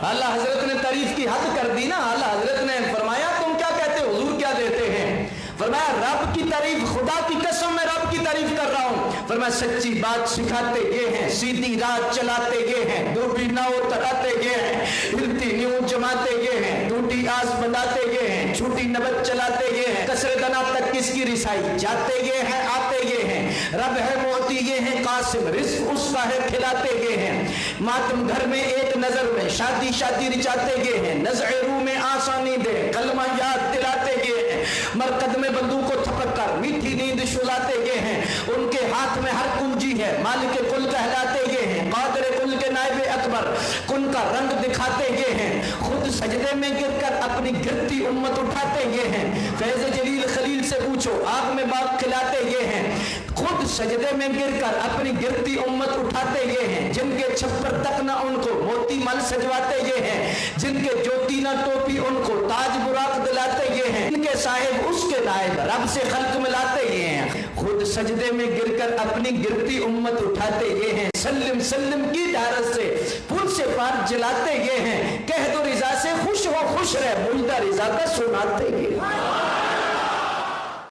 आला हजरत ने तारीफ की हद कर दी ना। आला हजरत ने फरमाया तुम क्या कहते हो, हुजूर क्या देते हैं? फरमाया रब की तारीफ, खुदा की कसम मैं रब की तारीफ कर रहा हूँ। फरमाया सच्ची बात सिखाते ये हैं, सीधी रात चलाते ये हैं, डूबी नाव तराते ये हैं, हिलती न्यूं जमाते ये हैं, टूटी आस बताते ये हैं, छूटी नबत चलाते ये हैं, कसरतना तक किसकी रिसाई जाते ये हैं, आते ये हैं, रब है मोती ये हैं, कासिम रिस्क उसका है खिलाते ये हैं, मातम घर में एक नजर में शादी शादी रिचाते ये हैं, नज़र रूह में आसानी दे कलमा याद दिलाते ये हैं, मरकद में बंदूक को थपक कर मीठी नींद सुलाते ये हैं, उनके हाथ में हर कुंजी है, मालिक कुल कहलाते ये हैं, कादिर कुल के नायब अकबर कुन का रंग दिखाते ये हैं, खुद सजदे में गिरकर अपनी गिरती उम्मत उठाते ये हैं, फैज़ जलील खलील से पूछो आग में बाग खिलाते ये हैं, खुद सजदे में गिरकर अपनी गिरती उम्मत उठाते ये हैं, जिनके छप्पर तक ना उनको मोती मल सजवाते ये हैं, जिनके ज्योति ना टोपी उनको ताज बुराक दिलाते ये हैं, इनके साहिब उसके नायब रब से खल्क मिलाते ये हैं, खुद सजदे में गिरकर अपनी गिरती उम्मत उठाते ये हैं, सल्लम सल्लम की ढारस से पुल से पार जलाते ये हैं, कह दो रिजा से खुश हो खुश रह मुल्दा रिजा का सुनाते ये हैं।